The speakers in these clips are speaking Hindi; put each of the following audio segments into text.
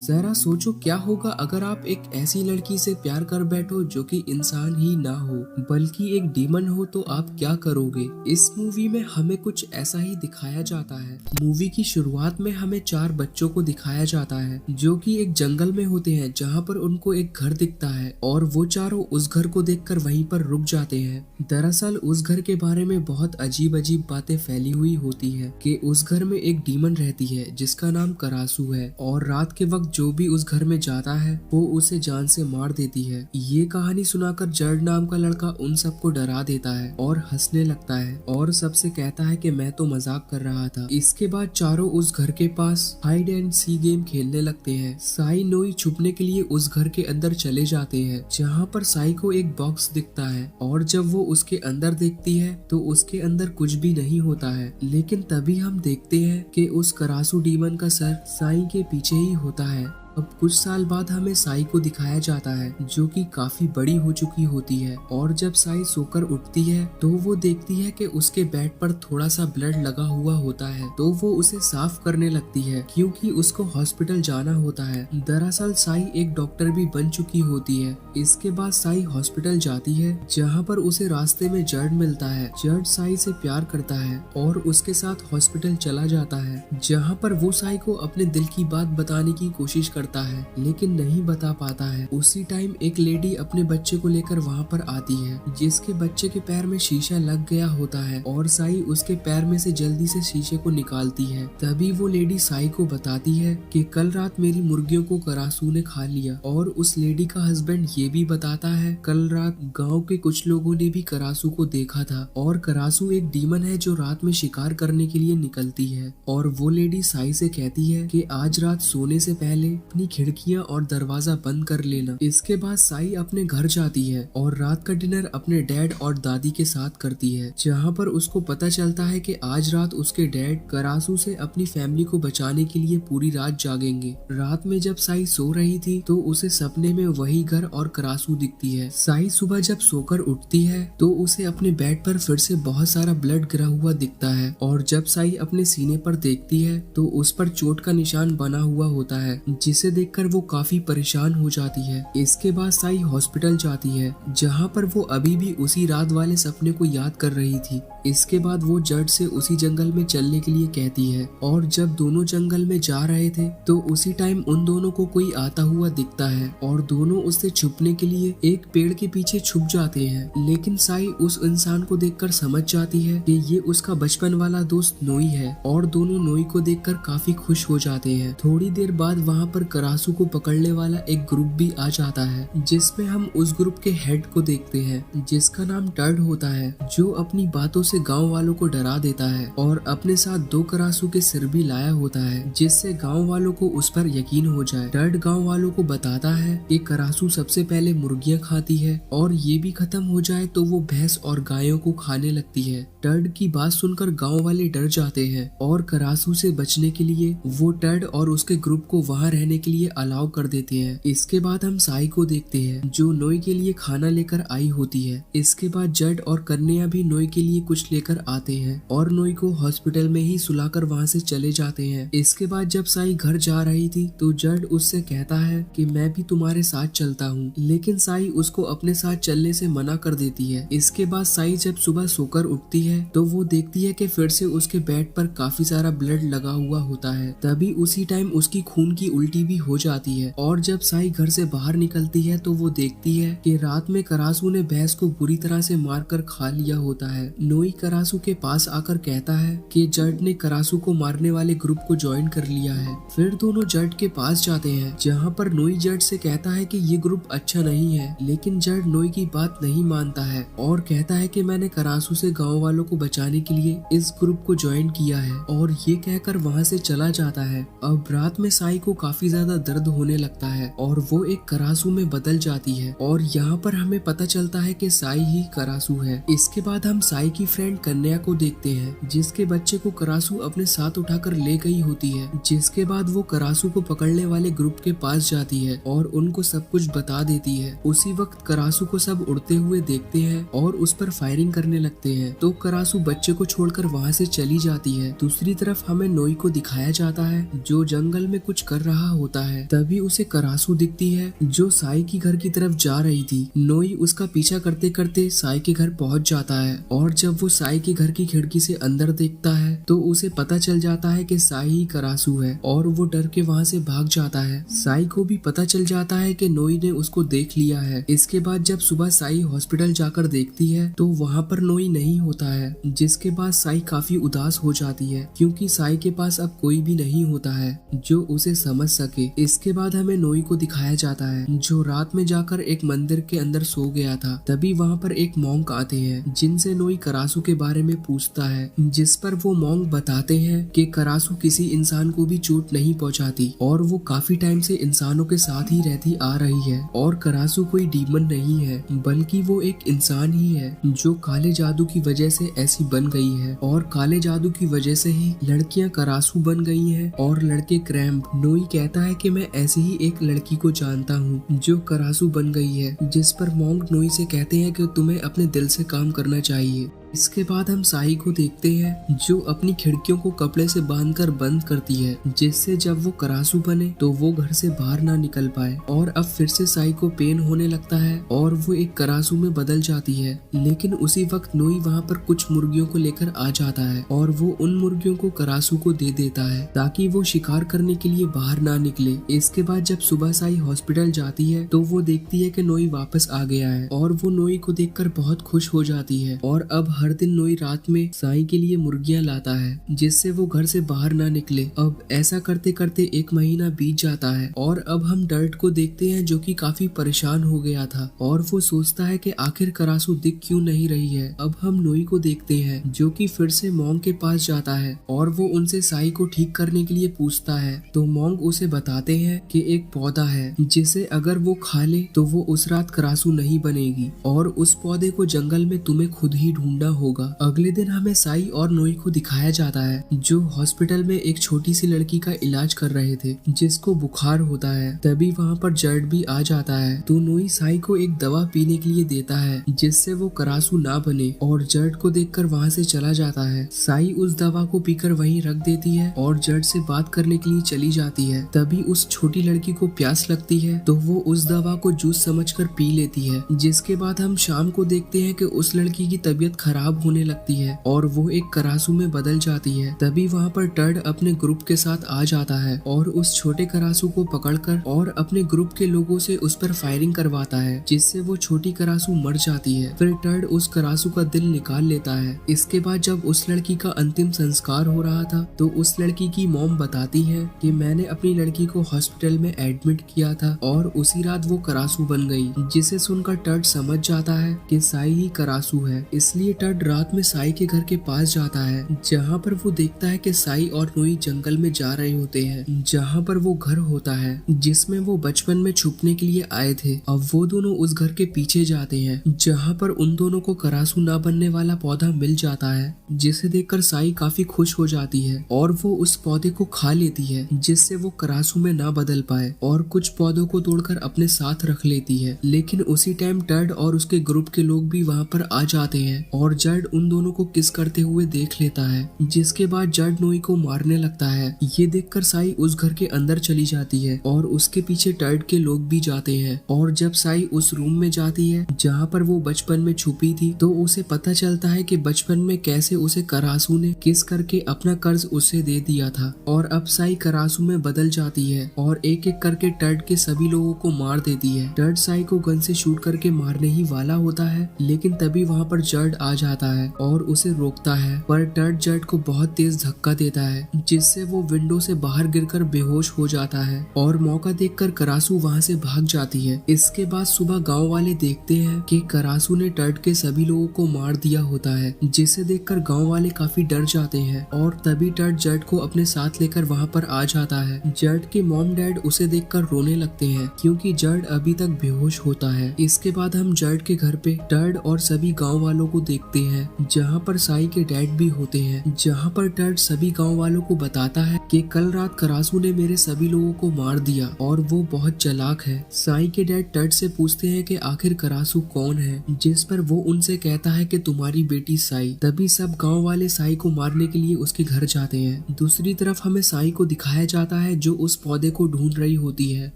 जरा सोचो क्या होगा अगर आप एक ऐसी लड़की से प्यार कर बैठो जो कि इंसान ही ना हो बल्कि एक डीमन हो, तो आप क्या करोगे। इस मूवी में हमें कुछ ऐसा ही दिखाया जाता है। मूवी की शुरुआत में हमें 4 बच्चों को दिखाया जाता है जो कि एक जंगल में होते हैं, जहाँ पर उनको एक घर दिखता है और वो चारों उस घर को देखकर वहीं पर रुक जाते हैं। दरअसल उस घर के बारे में बहुत अजीब अजीब बातें फैली हुई होती है कि उस घर में एक डीमन रहती है जिसका नाम करासू है, और रात के वक्त जो भी उस घर में जाता है वो उसे जान से मार देती है। ये कहानी सुनाकर जर्ड नाम का लड़का उन सबको डरा देता है और हंसने लगता है और सबसे कहता है कि मैं तो मजाक कर रहा था। इसके बाद चारों उस घर के पास हाइड एंड सी गेम खेलने लगते हैं। साई नोई छुपने के लिए उस घर के अंदर चले जाते हैं, जहाँ पर साई को एक बॉक्स दिखता है और जब वो उसके अंदर देखती है तो उसके अंदर कुछ भी नहीं होता है। लेकिन तभी हम देखते हैं कि उस करासू डीमन का सर साई के पीछे ही होता है। अब कुछ साल बाद हमें साई को दिखाया जाता है जो कि काफी बड़ी हो चुकी होती है, और जब साई सोकर उठती है तो वो देखती है कि उसके बेड पर थोड़ा सा ब्लड लगा हुआ होता है, तो वो उसे साफ करने लगती है क्योंकि उसको हॉस्पिटल जाना होता है। दरअसल साई एक डॉक्टर भी बन चुकी होती है। इसके बाद साई हॉस्पिटल जाती है, जहाँ पर उसे रास्ते में जर्ड मिलता है। जर्ड साई से प्यार करता है और उसके साथ हॉस्पिटल चला जाता है, जहाँ पर वो साई को अपने दिल की बात बताने की कोशिश करता है लेकिन नहीं बता पाता है। उसी टाइम एक लेडी अपने बच्चे को लेकर वहाँ पर आती है, जिसके बच्चे के पैर में शीशा लग गया होता है और साई उसके पैर में से जल्दी से शीशे को निकालती है। तभी वो लेडी साई को बताती है कि कल रात मेरी मुर्गियों को करासू ने खा लिया, और उस लेडी का हस्बैंड ये भी बताता है कल रात गाँव के कुछ लोगों ने भी करासू को देखा था, और करासू एक डीमन है जो रात में शिकार करने के लिए निकलती है। और वो लेडी साई से कहती है कि आज रात सोने से पहले अपनी खिड़कियां और दरवाजा बंद कर लेना। इसके बाद साई अपने घर जाती है और रात का डिनर अपने डैड और दादी के साथ करती है, जहां पर उसको पता चलता है कि आज रात उसके डैड करासू से अपनी फैमिली को बचाने के लिए पूरी रात जागेंगे। रात में जब साई सो रही थी तो उसे सपने में वही घर और करासू दिखती है। साई सुबह जब सोकर उठती है तो उसे अपने बेड पर फिर से बहुत सारा ब्लड गिरा हुआ दिखता है, और जब साई अपने सीने पर देखती है तो उस पर चोट का निशान बना हुआ होता है, जिसे देखकर वो काफी परेशान हो जाती है। इसके बाद साई हॉस्पिटल जाती है, जहां पर वो अभी भी उसी रात वाले सपने को याद कर रही थी। इसके बाद वो जर्ड से उसी जंगल में चलने के लिए कहती है, और जब दोनों जंगल में जा रहे थे तो उसी टाइम उन दोनों को कोई आता हुआ दिखता है, और दोनों उससे छुपने के लिए एक पेड़ के पीछे छुप जाते हैं। लेकिन साई उस इंसान को देखकर समझ जाती है कि ये उसका बचपन वाला दोस्त नोई है, और दोनों नोई को देखकर काफी खुश हो जाते हैं। थोड़ी देर बाद वहाँ पर करासू को पकड़ने वाला एक ग्रुप भी आ जाता है, जिसमें हम उस ग्रुप के हेड को देखते हैं जिसका नाम टर्ड होता है, जो अपनी बातों से गांव वालों को डरा देता है और अपने साथ 2 करासू के सिर भी लाया होता है, जिससे गांव वालों को उस पर यकीन हो जाए। टर्ड गांव वालों को बताता है कि करासू सबसे पहले मुर्गियां खाती है और ये भी खत्म हो जाए तो वो भैंस और गायों को खाने लगती है। टर्ड की बात सुनकर गाँव वाले डर जाते हैं और करासू से बचने के लिए वो टर्ड और उसके ग्रुप को वहाँ रहने के लिए अलाउ कर देते हैं। इसके बाद हम साई को देखते हैं जो नोई के लिए खाना लेकर आई होती है। इसके बाद जड और कन्या भी नोई के लिए कुछ लेकर आते हैं और नोई को हॉस्पिटल में ही सुलाकर वहाँ से चले जाते हैं। इसके बाद जब साई घर जा रही थी तो जड उससे कहता है कि मैं भी तुम्हारे साथ चलता हूँ, लेकिन साई उसको अपने साथ चलने से मना कर देती है। इसके बाद साई जब सुबह सोकर उठती है तो वो देखती है कि फिर से उसके बेड पर काफी सारा ब्लड लगा हुआ होता है। तभी उसी टाइम उसकी खून की उल्टी भी हो जाती है, और जब साई घर से बाहर निकलती है तो वो देखती है कि रात में करासू ने भैंस को बुरी तरह से मारकर खा लिया होता है। नोई करासू के पास आकर कहता है कि जड ने करासू को मारने वाले ग्रुप को ज्वाइन कर लिया है। फिर दोनों जड के पास जाते हैं, जहाँ पर नोई जड से कहता है कि ये ग्रुप अच्छा नहीं है, लेकिन जड नोई की बात नहीं मानता है और कहता है कि मैंने करासू से गाँव वालों को बचाने के लिए इस ग्रुप को ज्वाइन किया है, और ये कहकर वहाँ से चला जाता है। अब रात में साई को काफी ज्यादा दर्द होने लगता है और वो एक करासू में बदल जाती है, और यहाँ पर हमें पता चलता है कि साई ही करासू है। इसके बाद हम साई की फ्रेंड कन्या को देखते हैं, जिसके बच्चे को करासू अपने साथ उठाकर ले गई होती है। जिसके बाद वो करासू को पकड़ने वाले ग्रुप के पास जाती है और उनको सब कुछ बता देती है। उसी वक्त करासू को सब उड़ते हुए देखते हैं और उस पर फायरिंग करने लगते हैं, तो करासू बच्चे को छोड़कर वहाँ से चली जाती है। दूसरी तरफ हमें नोई को दिखाया जाता है जो जंगल में कुछ कर रहा होता होता है तभी उसे करासू दिखती है जो साई की घर की तरफ जा रही थी। नोई उसका पीछा करते करते साई के घर पहुंच जाता है और जब वो साई के घर की खिड़की से अंदर देखता है तो उसे पता चल जाता है कि साई ही करासू है और वो डर के वहाँ से भाग जाता है। साई को भी पता चल जाता है कि नोई ने उसको देख लिया है। इसके बाद जब सुबह साई हॉस्पिटल जाकर देखती है तो वहाँ पर नोई नहीं होता है, जिसके बाद साई काफी उदास हो जाती है क्योंकि साई के पास अब कोई भी नहीं होता है जो उसे समझ सके। इसके बाद हमें नोई को दिखाया जाता है जो रात में जाकर एक मंदिर के अंदर सो गया था। तभी वहाँ पर एक मॉन्क आते हैं जिनसे नोई करासू के बारे में पूछता है, जिस पर वो मॉन्क बताते हैं कि करासू किसी इंसान को भी चोट नहीं पहुँचाती और वो काफी टाइम से इंसानों के साथ ही रहती आ रही है और करासू कोई डीमन नहीं है बल्कि वो एक इंसान ही है जो काले जादू की वजह से ऐसी बन गई है और काले जादू की वजह से ही लड़कियां करासू बन गई हैं और लड़के क्रैम्प। नोई कहता है कि मैं ऐसी ही एक लड़की को जानता हूँ जो करासू बन गई है, जिस पर मॉन्क नोई से कहते हैं कि तुम्हें अपने दिल से काम करना चाहिए। इसके बाद हम साई को देखते हैं जो अपनी खिड़कियों को कपड़े से बांधकर बंद करती है जिससे जब वो करासू बने तो वो घर से बाहर ना निकल पाए। और अब फिर से साई को पेन होने लगता है और वो एक करासू में बदल जाती है। लेकिन उसी वक्त नोई वहाँ पर कुछ मुर्गियों को लेकर आ जाता है और वो उन मुर्गियों को करासू को दे देता है ताकि वो शिकार करने के लिए बाहर ना निकले। इसके बाद जब सुबह साई हॉस्पिटल जाती है तो वो देखती है कि नोई वापस आ गया है और वो नोई को देखकर बहुत खुश हो जाती है। और अब हर दिन नोई रात में साई के लिए मुर्गियां लाता है जिससे वो घर से बाहर ना निकले। अब ऐसा करते करते एक महीना बीत जाता है और अब हम डर्ट को देखते हैं जो कि काफी परेशान हो गया था और वो सोचता है कि आखिर करासू दिख क्यों नहीं रही है। अब हम नोई को देखते हैं जो कि फिर से मॉन्क के पास जाता है और वो उनसे साई को ठीक करने के लिए पूछता है तो मॉन्क उसे बताते हैं कि एक पौधा है जिसे अगर वो खा ले तो वो उस रात करासू नहीं बनेगी और उस पौधे को जंगल में तुम्हें खुद ही ढूंढना होगा। अगले दिन हमें साई और नोई को दिखाया जाता है जो हॉस्पिटल में एक छोटी सी लड़की का इलाज कर रहे थे जिसको बुखार होता है। तभी वहाँ पर जर्ड भी आ जाता है तो नोई साई को एक दवा पीने के लिए देता है जिससे वो करासू ना बने और जर्ड को देखकर वहाँ से चला जाता है। साई उस दवा को पीकर वहीं रख देती है और जर्ड से बात करने के लिए चली जाती है। तभी उस छोटी लड़की को प्यास लगती है तो वो उस दवा को जूस समझकर पी लेती है। जिसके बाद हम शाम को देखते हैं कि उस लड़की की तबीयत खराब होने लगती है और वो एक करासू में बदल जाती है। तभी वहाँ पर टर्ड अपने ग्रुप के साथ आ जाता है और उस छोटे करासू को पकड़कर और अपने ग्रुप के लोगों से उस पर फायरिंग करवाता है जिससे वो छोटी करासू मर जाती है। फिर टर्ड उस करासू का दिल निकाल लेता है। इसके बाद जब उस लड़की का अंतिम संस्कार हो रहा था तो उस लड़की की मॉम बताती है कि मैंने अपनी लड़की को हॉस्पिटल में एडमिट किया था और उसी रात वो करासू बन गई। जिसे सुनकर टर्ड समझ जाता है कि साई ही करासू है। इसलिए टर्ड रात में साई के घर के पास जाता है जहाँ पर वो देखता है कि साई और नोई जंगल में जा रहे होते हैं जहाँ पर वो घर होता है जिसमें वो बचपन में छुपने के लिए आए थे। अब वो दोनों उस घर के पीछे जाते हैं जहाँ पर उन दोनों को करासू ना बनने वाला पौधा मिल जाता है जिसे देखकर साई काफी खुश हो जाती है और वो उस पौधे को खा लेती है जिससे वो करासू में ना बदल पाए और कुछ पौधों को तोड़कर अपने साथ रख लेती है। लेकिन उसी टाइम टर्ड और उसके ग्रुप के लोग भी वहाँ पर आ जाते हैं और जर्ड उन दोनों को किस करते हुए देख लेता है जिसके बाद जर्ड नोई को मारने लगता है। ये देखकर साई उस घर के अंदर चली जाती है और उसके पीछे टर्ड के लोग भी जाते हैं और जब साई उस रूम में जाती है जहाँ पर वो बचपन में छुपी थी तो उसे पता चलता है कि बचपन में कैसे उसे करासू ने किस करके अपना कर्ज उसे दे दिया था और अब साई करासू में बदल जाती है और एक एक करके टर्ड के सभी लोगों को मार देती है। टर्ड साई को गन से शूट करके मारने ही वाला होता है लेकिन तभी वहाँ पर जर्ड आ जाता है और उसे रोकता है पर टर्ड जर्ड को बहुत तेज धक्का देता है जिससे वो विंडो से बाहर गिरकर बेहोश हो जाता है और मौका देखकर करासू वहाँ से भाग जाती है। इसके बाद सुबह गांव वाले देखते हैं कि करासू ने टर्ड के सभी लोगों को मार दिया होता है जिसे देखकर गांव वाले काफी डर जाते हैं और तभी टर्ड जर्ड को अपने साथ लेकर वहाँ पर आ जाता है। जर्ड के मॉम डैड उसे देखकर रोने लगते हैं क्योंकि जर्ड अभी तक बेहोश होता है। इसके बाद हम जर्ड के घर पे टर्ड और सभी गाँव वालों को देखते देखते हैं जहाँ पर साई के डैड भी होते हैं, जहाँ पर टड सभी गांव वालों को बताता है कि कल रात करासू ने मेरे सभी लोगों को मार दिया और वो बहुत चालाक है। साई के डैड टड से पूछते हैं कि आखिर करासू कौन है, जिस पर वो उनसे कहता है कि तुम्हारी बेटी साई। तभी सब गांव वाले साई को मारने के लिए उसके घर जाते हैं। दूसरी तरफ हमें साई को दिखाया जाता है जो उस पौधे को ढूंढ रही होती है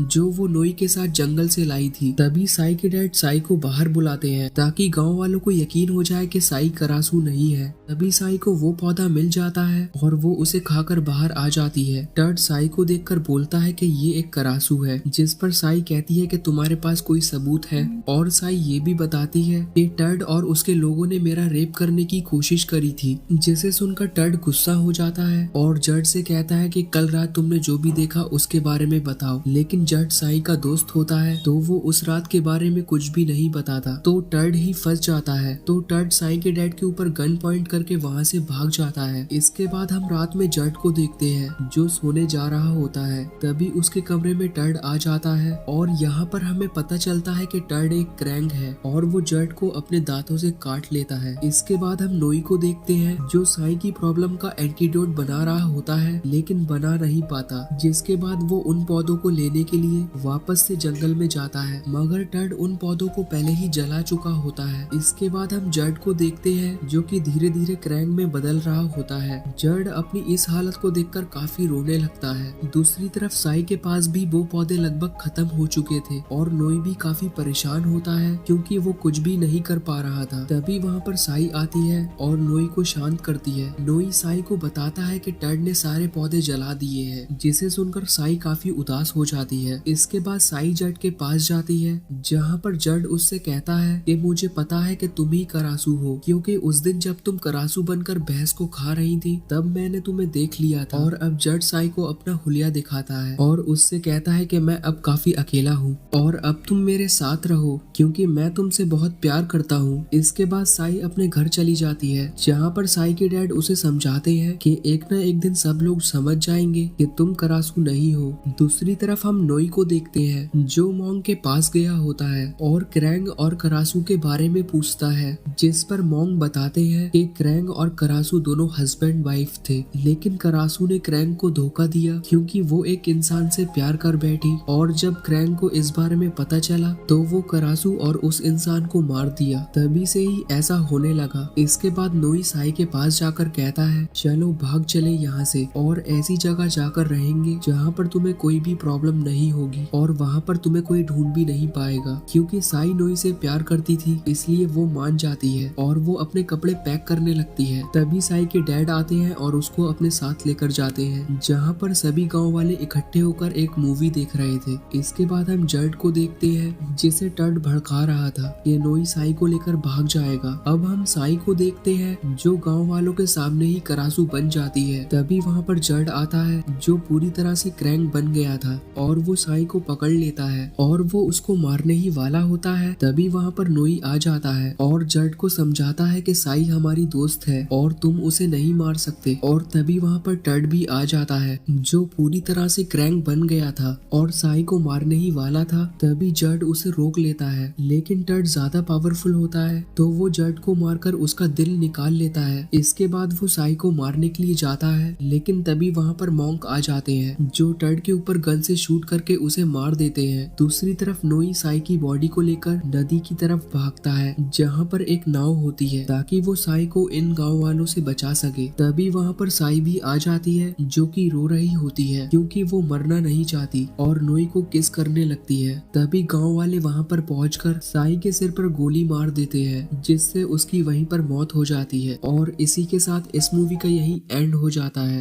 जो वो नोई के साथ जंगल से लाई थी। तभी साई के डैड साई को बाहर बुलाते हैं ताकि गांव वालों को यकीन हो जाए कि साई करासू नहीं है। तभी साई को वो पौधा मिल जाता है और वो उसे खाकर बाहर आ जाती है। टड साई को देखकर बोलता है कि ये एक करासू है, जिस पर साई कहती है कि तुम्हारे पास कोई सबूत है। और साई ये भी बताती है कि टड और उसके लोगों ने मेरा रेप करने की कोशिश करी थी, जिसे सुनकर टड गुस्सा हो जाता है और जड से कहता है कि कल रात तुमने जो भी देखा उसके बारे में बताओ। लेकिन जड साई का दोस्त होता है तो वो उस रात के बारे में कुछ भी नहीं बताता, तो टड ही फंस जाता है। तो टड साई के डैड के ऊपर गन पॉइंट करके वहाँ से भाग जाता है। इसके बाद हम रात में जड को देखते हैं जो सोने जा रहा होता है। तभी उसके कमरे में टड आ जाता है और यहाँ पर हमें पता चलता है कि टड एक क्रैंक है और वो जड को अपने दांतों से काट लेता है। इसके बाद हम नोई को देखते हैं जो साई की प्रॉब्लम का एंटीडोट बना रहा होता है लेकिन बना नहीं पाता, जिसके बाद वो उन पौधों को लेने के लिए वापस से जंगल में जाता है, मगर टड उन पौधों को पहले ही जला चुका होता है। इसके बाद हम जड को देखते हैं जो कि धीरे धीरे क्रैंक में बदल रहा होता है। जड अपनी इस हालत को देखकर काफी रोने लगता है। दूसरी तरफ साई के पास भी वो पौधे लगभग खत्म हो चुके थे और नोई भी काफी परेशान होता है क्योंकि वो कुछ भी नहीं कर पा रहा था। तभी वहाँ पर साई आती है और नोई को शांत करती है। नोई साई को बताता है कि टड ने सारे पौधे जला दिए हैं, जिसे सुनकर साई काफी उदास हो जाती है। इसके बाद साई जड के पास जाती है जहाँ पर जड उससे कहता है कि मुझे पता है कि तुम ही करासू हो, क्योंकि उस दिन जब तुम करासू बनकर भैंस को खा रही थी तब मैंने तुम्हें देख लिया था। और अब जड साई को अपना हुलिया दिखाता है और उससे कहता है कि मैं अब काफी अकेला हूँ और अब तुम मेरे साथ रहो क्योंकि मैं तुमसे बहुत प्यार करता हूँ। इसके बाद साई अपने घर चली जाती है जहाँ पर साई के डैड उसे समझाते हैं कि एक न एक दिन सब लोग समझ जाएंगे कि तुम करासू नहीं हो। दूसरी तरफ हम नोई को देखते हैं जो मोंग के पास गया होता है और क्रैंग और करासू के बारे में पूछता है, जिस पर मोंग बताते हैं कि क्रैंग और करासू दोनों हस्बैंड वाइफ थे, लेकिन करासू ने क्रैंग को धोखा दिया क्योंकि वो एक इंसान से प्यार कर बैठी और जब क्रैंग को इस बारे में पता चला तो वो करासू और उस इंसान को मार दिया। तभी से ही ऐसा होने लगा। इसके बाद नोई साई के पास जाकर कहता है चलो भाग चले यहाँ से और ऐसी जगह जाकर रहेंगे जहाँ पर तुम्हें कोई भी प्रॉब्लम नहीं होगी और वहाँ पर तुम्हें कोई ढूंढ भी नहीं पाएगा। क्योंकि साई नोई से प्यार करती थी इसलिए वो मान जाती है और वो अपने कपड़े पैक करने लगती है। तभी साई के डैड आते हैं और उसको अपने साथ लेकर जाते हैं जहाँ पर सभी गांव वाले इकट्ठे होकर एक मूवी देख रहे थे। इसके बाद हम जड को देखते हैं जिसे टड भड़का रहा था कि नोई साई को लेकर भाग जाएगा। अब हम साई को देखते हैं जो गांव वालों के सामने ही करासू बन जाती है। तभी वहाँ पर जड आता है जो पूरी तरह से क्रैंक बन गया था और वो साई को पकड़ लेता है और वो उसको मारने ही वाला होता है। तभी वहाँ पर नोई आ जाता है और जड को समझाता है कि साई हमारी दोस्त है और तुम उसे नहीं मार सकते। और तभी वहाँ पर टड भी आ जाता है जो पूरी तरह से क्रैंक बन गया था और साई को मारने ही वाला था। तभी जड उसे रोक लेता है, लेकिन टड ज्यादा पावरफुल होता है तो वो जड को मारकर उसका दिल निकाल लेता है। इसके बाद वो साई को मारने के लिए जाता है, लेकिन तभी वहाँ पर मॉन्क आ जाते हैं जो टड के ऊपर गन से शूट करके उसे मार देते हैं। दूसरी तरफ नोई साई की बॉडी को लेकर नदी की तरफ भागता है जहाँ पर एक नाव होती है ताकि वो साई को इन गांव वालों से बचा सके। तभी वहाँ पर साई भी आ जाती है जो कि रो रही होती है क्योंकि वो मरना नहीं चाहती और नोई को किस करने लगती है। तभी गांव वाले वहाँ पर पहुंचकर साई के सिर पर गोली मार देते हैं जिससे उसकी वहीं पर मौत हो जाती है और इसी के साथ इस मूवी का यही एंड हो जाता है।